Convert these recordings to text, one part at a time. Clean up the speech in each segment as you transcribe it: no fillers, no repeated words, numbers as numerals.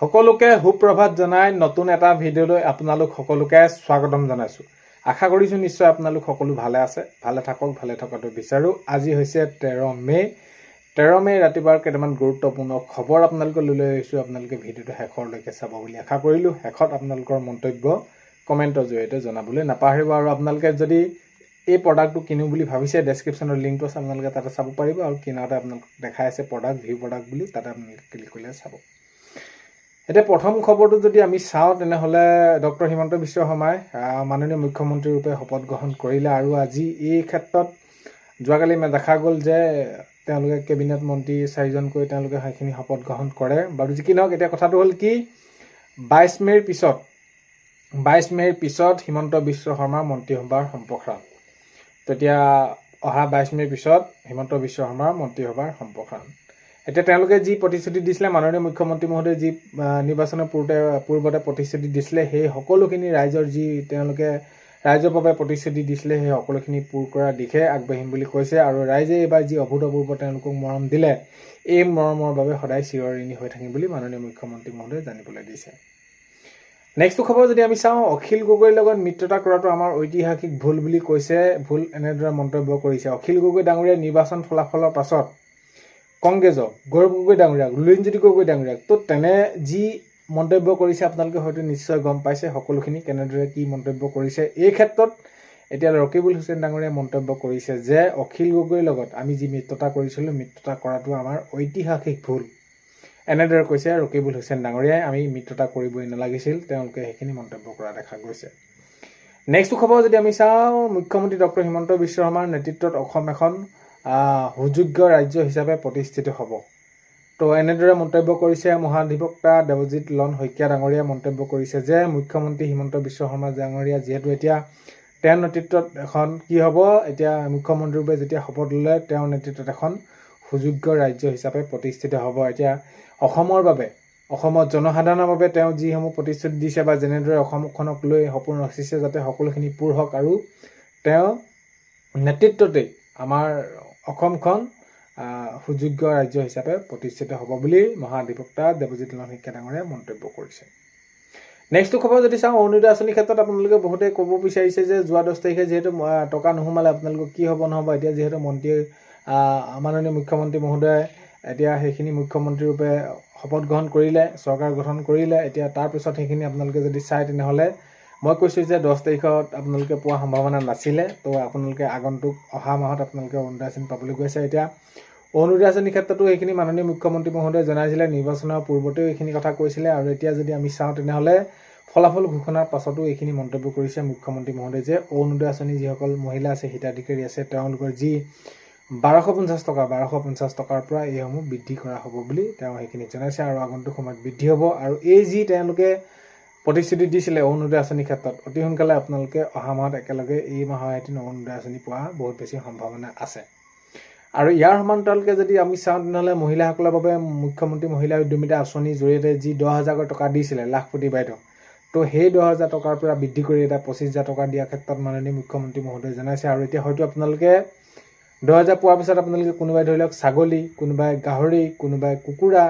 সকলোকে সুপ্ৰভাত জনাই নতুন এটা ভিডিঅ'লৈ আপোনালোক সকলোকে স্বাগতম জনাইছো। আশা কৰিছো নিশ্চয় আপোনালোক সকলো ভালে আছে, ভালে থাকক, ভালে থকাটো বিচাৰো। আজি হৈছে 13 মে ৰাতিপুৱাৰ কেইটামান গুৰুত্বপূৰ্ণ খবৰ আপোনালোকক লৈ আহিছো। আপোনালোকে ভিডিঅ'টো শেষলৈকে চাব বুলি আশা কৰিলো। শেষত আপোনালোকৰ মন্তব্য কমেণ্টৰ জৰিয়তে জনাবলৈ নাপাহৰিব। আৰু আপোনালোকে যদি এই প্ৰডাক্টটো কিনো বুলি ভাবিছে, ডেছক্ৰিপশ্যনৰ লিংকটো আছে, আপোনালোকে তাতে চাব পাৰিব। আৰু কিনাতে আপোনালোক দেখাই আছে প্ৰডাক্ট ভিউ প্ৰডাক্ট বুলি, তাতে আপোনালোকে ক্লিক কৰিলে চাব। এতিয়া প্ৰথম খবৰটো যদি আমি চাওঁ তেনেহ'লে ডক্টৰ হিমন্ত বিশ্ব শৰ্মাই মাননীয় মুখ্যমন্ত্ৰী ৰূপে শপত গ্ৰহণ কৰিলে। আৰু আজি এই ক্ষেত্ৰত যোৱাকালি দেখা গ'ল যে তেওঁলোকে কেবিনেট মন্ত্ৰী 4জনকৈ তেওঁলোকে সেইখিনি শপত গ্ৰহণ কৰে। বাৰু যি কি নহওক, এতিয়া কথাটো হ'ল কি, 22 মেৰ পিছত হিমন্ত বিশ্ব শৰ্মাৰ মন্ত্ৰীসভাৰ সম্প্ৰসাৰণ। তেতিয়া অহা 22 মেৰ পিছত হিমন্ত বিশ্ব শৰ্মাৰ মন্ত্ৰীসভাৰ সম্প্ৰসাৰণ। এতিয়া তেওঁলোকে যি প্ৰতিশ্ৰুতি দিছিলে, মাননীয় মুখ্যমন্ত্ৰী মহোদয়ে যি নিৰ্বাচনৰ পূৰ্বতে প্ৰতিশ্ৰুতি দিছিলে, সেই সকলোখিনি ৰাইজৰ যি তেওঁলোকে ৰাইজৰ বাবে প্ৰতিশ্ৰুতি দিছিলে, সেই সকলোখিনি পূৰ কৰাৰ দিশে আগবাঢ়িম বুলি কৈছে। আৰু ৰাইজে এইবাৰ যি অভূতপূৰ্ব তেওঁলোকক মৰম দিলে, এই মৰমৰ বাবে সদায় চিৰঋণী হৈ থাকিম বুলি মাননীয় মুখ্যমন্ত্ৰী মহোদয়ে জানিবলৈ দিছে। নেক্সট খবৰ যদি আমি চাওঁ, অখিল গগৈৰ লগত মিত্ৰতা কৰাটো আমাৰ ঐতিহাসিক ভুল বুলি কৈছে, ভুল এনেদৰে মন্তব্য কৰিছে। অখিল গগৈ ডাঙৰীয়া নিৰ্বাচন ফলাফলৰ পাছত কংগ্ৰেছক, গৌৰৱ গগৈ ডাঙৰীয়াক, লুৰিণজ্যোতি গগৈ ডাঙৰীয়াক তো তেনে যি মন্তব্য কৰিছে আপোনালোকে হয়তো নিশ্চয় গম পাইছে সকলোখিনি কেনেদৰে কি মন্তব্য কৰিছে। এই ক্ষেত্ৰত এতিয়া ৰকিবুল হুছেইন ডাঙৰীয়াই মন্তব্য কৰিছে যে অখিল গগৈৰ লগত আমি যি মিত্ৰতা কৰিছিলোঁ, মিত্ৰতা কৰাটো আমাৰ ঐতিহাসিক ভুল। এনেদৰে কৈছে ৰকিবুল হুছেইন ডাঙৰীয়াই, আমি মিত্ৰতা কৰিবই নালাগিছিল, তেওঁলোকে সেইখিনি মন্তব্য কৰা দেখা গৈছে। নেক্সট খবৰ যদি আমি চাওঁ, মুখ্যমন্ত্ৰী ডক্টৰ হিমন্ত বিশ্ব শৰ্মাৰ নেতৃত্বত অসম এখন সুযোগ্য ৰাজ্য হিচাপে প্ৰতিষ্ঠিত হ'ব। তো এনেদৰে মন্তব্য কৰিছে মহাধিবক্তা দেৱজিৎ লন শইকীয়া ডাঙৰীয়াই মন্তব্য কৰিছে যে মুখ্যমন্ত্ৰী হিমন্ত বিশ্ব শৰ্মা ডাঙৰীয়া যিহেতু এতিয়া তেওঁৰ নেতৃত্বত এখন কি হ'ব, এতিয়া মুখ্যমন্ত্ৰীৰূপে যেতিয়া শপত ল'লে, তেওঁৰ নেতৃত্বত এখন সুযোগ্য ৰাজ্য হিচাপে প্ৰতিষ্ঠিত হ'ব। এতিয়া অসমৰ বাবে, অসমৰ জনসাধাৰণৰ বাবে তেওঁ যিসমূহ প্ৰতিশ্ৰুতি দিছে বা যেনেদৰে অসমখনক লৈ সপোন ৰচিছে, যাতে সকলোখিনি পূৰ হওক আৰু তেওঁ নেতৃত্বতেই আমাৰ অসমখন সুযোগ্য ৰাজ্য হিচাপে প্ৰতিষ্ঠিত হ'ব বুলি মহাধিবক্তা দেৱজিৎ লন শইকীয়া ডাঙৰীয়াই মন্তব্য কৰিছে। নেক্সট খবৰ যদি চাওঁ, অৰুণোদয় আঁচনিৰ ক্ষেত্ৰত আপোনালোকে বহুতে ক'ব বিচাৰিছে যে যোৱা 10 তাৰিখে যিহেতু টকা নোসোমালে আপোনালোকক কি হ'ব নহ'ব। এতিয়া যিহেতু মাননীয় মুখ্যমন্ত্ৰী মহোদয়ে এতিয়া সেইখিনি মুখ্যমন্ত্ৰীৰূপে শপত গ্ৰহণ কৰিলে, চৰকাৰ গঠন কৰিলে। এতিয়া তাৰপিছত সেইখিনি আপোনালোকে যদি চাই তেনেহ'লে মই কৈছোঁ যে 10 তাৰিখত আপোনালোকে পোৱাৰ সম্ভাৱনা নাছিলে। তো আপোনালোকে আগন্তুক অহা মাহত আপোনালোকে অৰুণোদয় আঁচনি পাবলৈ গৈছে। এতিয়া অৰুণোদয় আঁচনিৰ ক্ষেত্ৰতো এইখিনি মাননীয় মুখ্যমন্ত্ৰী মহোদয়ে জনাইছিলে, নিৰ্বাচনৰ পূৰ্বতেও এইখিনি কথা কৈছিলে। আৰু এতিয়া যদি আমি চাওঁ তেনেহ'লে ফলাফল ঘোষণাৰ পাছতো এইখিনি মন্তব্য কৰিছে মুখ্যমন্ত্ৰী মহোদয়ে যে অৰুণোদয় আঁচনি যিসকল মহিলা আছে, হিতাধিকাৰী আছে, তেওঁলোকৰ যি 1250 টকাৰ পৰা এইসমূহ বৃদ্ধি কৰা হ'ব বুলি তেওঁ সেইখিনি জনাইছে। আৰু আগন্তুক সময়ত বৃদ্ধি হ'ব। আৰু এই যি তেওঁলোকে প্ৰতিশ্ৰুতি দিছিলে অৰুণোদয় আঁচনিৰ ক্ষেত্ৰত, অতি সোনকালে আপোনালোকে অহা মাহত একেলগে এই মাহৰ এদিন অৰুণোদয় আঁচনি পোৱা বহুত বেছি সম্ভাৱনা আছে। আৰু ইয়াৰ সমান্তৰালকৈ যদি আমি চাওঁ তেনেহ'লে মহিলাসকলৰ বাবে মুখ্যমন্ত্ৰী মহিলা উদ্যমিতা আঁচনিৰ জৰিয়তে যি 10,000 টকা দিছিলে লাখপতি বাইদেউ, তো সেই 10,000 টকাৰ পৰা বৃদ্ধি কৰি এটা 25,000 টকা দিয়াৰ ক্ষেত্ৰত মাননীয় মুখ্যমন্ত্ৰী মহোদয়ে জনাইছে। আৰু এতিয়া হয়তো আপোনালোকে 10,000 পোৱাৰ পিছত আপোনালোকে কোনোবাই ধৰি লওক ছাগলী, কোনোবাই গাহৰি, কোনোবাই কুকুৰা,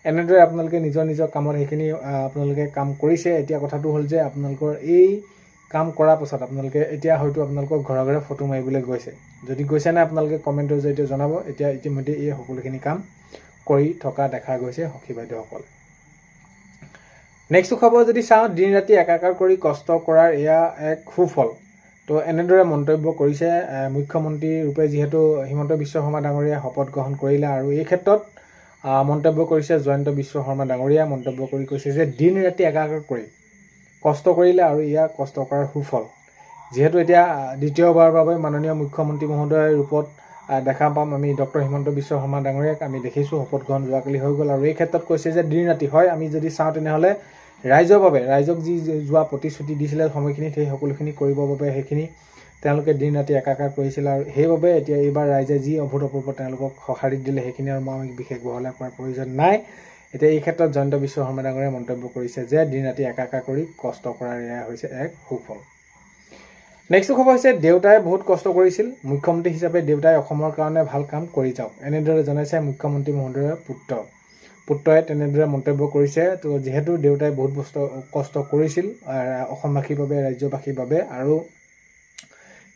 এনেদৰে আপোনালোকে নিজৰ কামত সেইখিনি আপোনালোকে কাম কৰিছে। এতিয়া কথাটো হ'ল যে আপোনালোকৰ এই কাম কৰাৰ পাছত আপোনালোকে এতিয়া হয়তো আপোনালোকৰ ঘৰে ঘৰে ফটো মাৰিবলৈ গৈছে। যদি গৈছে নাই আপোনালোকে কমেণ্টৰ জৰিয়তে জনাব। এতিয়া ইতিমধ্যে এই সকলোখিনি কাম কৰি থকা দেখা গৈছে সখী বাইদেউসকলে। নেক্সট খবৰ যদি চাওঁ, দিন ৰাতি একাকাৰ কৰি কষ্ট কৰাৰ এয়া এক সুফল। তো এনেদৰে মন্তব্য কৰিছে মুখ্যমন্ত্ৰী ৰূপে যিহেতু হিমন্ত বিশ্ব শৰ্মা ডাঙৰীয়াই শপত গ্ৰহণ কৰিলে। আৰু এই ক্ষেত্ৰত মন্তব্য কৰিছে জয়ন্ত বিশ্ব শৰ্মা ডাঙৰীয়াই মন্তব্য কৰি কৈছে যে দিন ৰাতি একাকাৰ কৰি কষ্ট কৰিলে আৰু এয়া কষ্ট কৰাৰ সুফল। যিহেতু এতিয়া দ্বিতীয়বাৰৰ বাবে মাননীয় মুখ্যমন্ত্ৰী মহোদয়ৰ ৰূপত দেখা পাম আমি ডক্টৰ হিমন্ত বিশ্ব শৰ্মা ডাঙৰীয়াক আমি দেখিছোঁ, শপত গ্ৰহণ যোৱাকালি হৈ গ'ল। আৰু এই ক্ষেত্ৰত কৈছে যে দিন ৰাতি হয়, আমি যদি চাওঁ তেনেহ'লে ৰাইজৰ বাবে, ৰাইজক যি যোৱা প্ৰতিশ্ৰুতি দিছিলে সময়খিনিত, সেই সকলোখিনি কৰিবৰ বাবে সেইখিনি তেওঁলোকে দিন ৰাতি একাকাৰ কৰিছিল। আৰু সেইবাবে এতিয়া এইবাৰ ৰাইজে যি অভূতপূৰ্ব তেওঁলোকক সঁহাৰি দিলে, সেইখিনি আৰু মই বিশেষ বহলাই কোৱাৰ প্ৰয়োজন নাই। এতিয়া এই ক্ষেত্ৰত জয়ন্ত বিশ্ব শৰ্মা ডাঙৰীয়াই মন্তব্য কৰিছে যে দিন ৰাতি একাকাৰ কৰি কষ্ট কৰাৰ এয়া হৈছে এক সুফল। নেক্সট খবৰ হৈছে দেউতাই বহুত কষ্ট কৰিছিল, মুখ্যমন্ত্ৰী হিচাপে দেউতাই অসমৰ কাৰণে ভাল কাম কৰি যাওক, এনেদৰে জনাইছে মুখ্যমন্ত্ৰী মহোদয়ৰ পুত্ৰ পুত্ৰই তেনেদৰে মন্তব্য কৰিছে। তো যিহেতু দেউতাই বহুত কষ্ট কৰিছিল অসমবাসীৰ বাবে, ৰাজ্যবাসীৰ বাবে, আৰু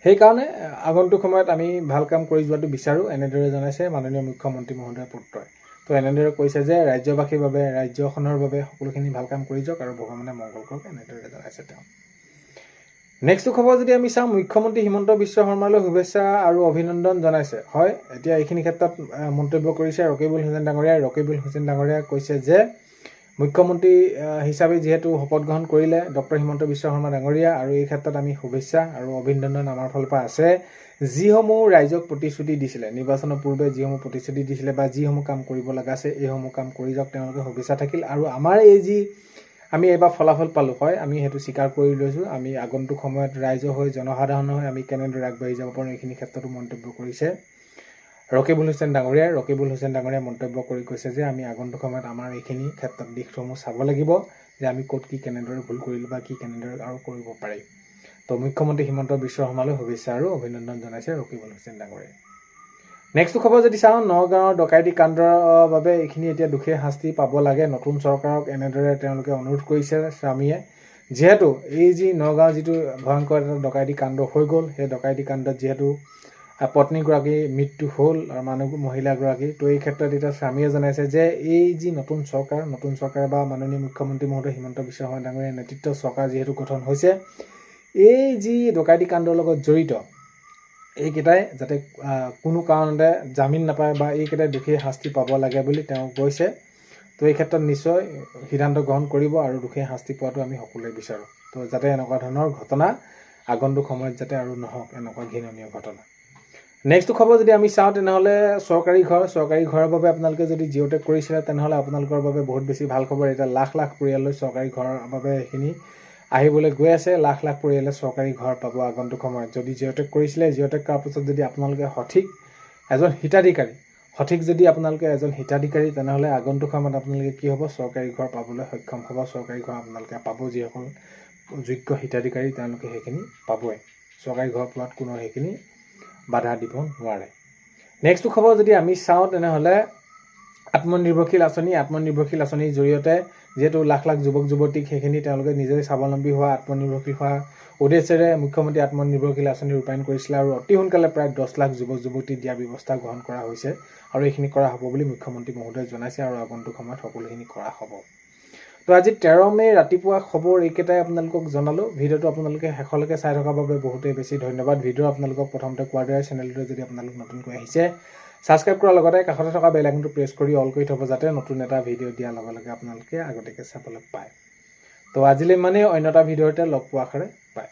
সেইকাৰণে আগন্তুক সময়ত আমি ভাল কাম কৰি যোৱাটো বিচাৰোঁ, এনেদৰে জনাইছে মাননীয় মুখ্যমন্ত্ৰী মহোদয়ৰ পুত্ৰই। তো এনেদৰে কৈছে যে ৰাজ্যবাসীৰ বাবে, ৰাজ্যখনৰ বাবে সকলোখিনি ভাল কাম কৰি যাওক আৰু ভগৱানে মংগল কৰক, এনেদৰে জনাইছে তেওঁ। নেক্সট খবৰ যদি আমি চাওঁ, মুখ্যমন্ত্ৰী হিমন্ত বিশ্ব শৰ্মালৈ শুভেচ্ছা আৰু অভিনন্দন জনাইছে। হয়, এতিয়া এইখিনি ক্ষেত্ৰত মন্তব্য কৰিছে ৰকিবুল হুছেইন ডাঙৰীয়াই। ৰকিবুল হুছেইন ডাঙৰীয়াই কৈছে যে মুখ্যমন্ত্ৰী হিচাপে যিহেতু শপত গ্ৰহণ কৰিলে ডক্টৰ হিমন্ত বিশ্ব শৰ্মা ডাঙৰীয়া, আৰু এই ক্ষেত্ৰত আমি শুভেচ্ছা আৰু অভিনন্দন আমাৰ ফালৰ পৰা আছে। যিসমূহ ৰাইজক প্ৰতিশ্ৰুতি দিছিলে, নিৰ্বাচনৰ পূৰ্বে যিসমূহ প্ৰতিশ্ৰুতি দিছিলে বা যিসমূহ কাম কৰিব লগা আছে, এইসমূহ কাম কৰি যাওক, তেওঁলোকে শুভেচ্ছা থাকিল। আৰু আমাৰ এই যি আমি এইবাৰ ফলাফল পালোঁ, হয় আমি সেইটো স্বীকাৰ কৰি লৈছোঁ। আমি আগন্তুক সময়ত ৰাইজ হৈ, জনসাধাৰণ হৈ আমি কেনেদৰে আগবাঢ়ি যাব পাৰোঁ, এইখিনি ক্ষেত্ৰতো মন্তব্য কৰিছে ৰকিবুল হুছেইন ডাঙৰীয়াই। ৰকিবুল হুছেইন ডাঙৰীয়াই মন্তব্য কৰি কৈছে যে আমি আগন্তুক সময়ত আমাৰ এইখিনি ক্ষেত্ৰত দিশসমূহ চাব লাগিব, যে আমি ক'ত কি কেনেদৰে ভুল কৰিলোঁ বা কি কেনেদৰে আৰু কৰিব পাৰি। তো মুখ্যমন্ত্ৰী হিমন্ত বিশ্ব শৰ্মালৈ শুভেচ্ছা আৰু অভিনন্দন জনাইছে ৰকিবুল হুছেইন ডাঙৰীয়াই। নেক্সট খবৰ যদি চাওঁ, নগাঁৱৰ ডকাইতি কাণ্ডৰ বাবে এইখিনি এতিয়া দোষীয়ে শাস্তি পাব লাগে। নতুন চৰকাৰক এনেদৰে তেওঁলোকে অনুৰোধ কৰিছে স্বামীয়ে। যিহেতু এই যি নগাঁও যিটো ভয়ংকৰ এটা ডকাইতি কাণ্ড হৈ গ'ল, সেই ডকাইতি কাণ্ডত যিহেতু পত্নীগৰাকী মৃত্যু হ'ল আৰু মহিলাগৰাকী, তো এই ক্ষেত্ৰত এতিয়া স্বামীয়ে জনাইছে যে এই যি নতুন চৰকাৰ বা মাননীয় মুখ্যমন্ত্ৰী মহোদয় হিমন্ত বিশ্ব শৰ্মা ডাঙৰীয়াৰ নেতৃত্বৰ চৰকাৰ যিহেতু গঠন হৈছে, এই যি ডকাইতি কাণ্ডৰ লগত জড়িত এইকেইটাই যাতে কোনো কাৰণতে জামিন নাপায় বা এইকেইটাই দোষীয়ে শাস্তি পাব লাগে বুলি তেওঁ কৈছে। তো এই ক্ষেত্ৰত নিশ্চয় সিদ্ধান্ত গ্ৰহণ কৰিব আৰু দোষীয়ে শাস্তি পোৱাটো আমি সকলোৱে বিচাৰোঁ। তো যাতে এনেকুৱা ধৰণৰ ঘটনা আগন্তুক সময়ত যাতে আৰু নহওক, এনেকুৱা ঘৃণনীয় ঘটনা। নেক্সট খবৰ যদি আমি চাওঁ, তেনেহ'লে চৰকাৰী ঘৰৰ বাবে আপোনালোকে যদি জিঅ'টেক কৰিছিলে, তেনেহ'লে আপোনালোকৰ বাবে বহুত বেছি ভাল খবৰ। এতিয়া লাখ লাখ পৰিয়াললৈ চৰকাৰী ঘৰৰ বাবে এইখিনি আহিবলৈ গৈ আছে। লাখ লাখ পৰিয়ালে চৰকাৰী ঘৰ পাব আগন্তুক সময়ত। যদি জিঅ'টেক কৰিছিলে, জিঅ'টেক কৰাৰ পাছত যদি আপোনালোকে সঠিক এজন হিতাধিকাৰী, তেনেহ'লে আগন্তুক সময়ত আপোনালোকে কি হ'ব, চৰকাৰী ঘৰ পাবলৈ সক্ষম হ'ব। চৰকাৰী ঘৰ আপোনালোকে পাব, যিসকল যোগ্য হিতাধিকাৰী তেওঁলোকে সেইখিনি পাবই। চৰকাৰী ঘৰ পোৱাত কোনো সেইখিনি বাধা দিব নোৱাৰে। নেক্সট খবৰ যদি আমি চাওঁ, তেনেহ'লে আত্মনিৰ্ভৰশীল আঁচনিৰ জৰিয়তে যিহেতু লাখ লাখ যুৱক যুৱতীক সেইখিনি তেওঁলোকে নিজে স্বাৱলম্বী হোৱা, আত্মনিৰ্ভৰশীল হোৱা উদ্দেশ্যেৰে মুখ্যমন্ত্ৰী আত্মনিৰ্ভৰশীল আঁচনি ৰূপায়ণ কৰিছিলে, আৰু অতি সোনকালে প্ৰায় 10 লাখ যুৱক যুৱতী দিয়াৰ ব্যৱস্থা গ্ৰহণ কৰা হৈছে, আৰু এইখিনি কৰা হ'ব বুলি মুখ্যমন্ত্ৰী মহোদয়ে জনাইছে, আৰু আগন্তুক সময়ত সকলোখিনি কৰা হ'ব। তো আজি 13 মে ৰাতিপুৱা খবৰ এইকেইটাই আপোনালোকক জনালোঁ। ভিডিঅ'টো আপোনালোকে শেষলৈকে চাই থকাৰ বাবে বহুতেই বেছি ধন্যবাদ। ভিডিঅ' আপোনালোকক প্ৰথমতে কোৱাৰ দৰে চেনেলটোতে যদি আপোনালোক নতুনকৈ আহিছে, ছাবস্ক্ৰাইব কৰাৰ লগতে কাষতে থকা বেল আইকনটো প্ৰেছ কৰি অল কৰি থ'ব, যাতে নতুন এটা ভিডিঅ' দিয়াৰ লগে লগে আপোনালোকে আগতীয়াকৈ চাবলৈ পায়। তো আজিলৈ ইমানেই, অন্য এটা ভিডিঅ'তে লগ পোৱাৰ আশাৰে পায়।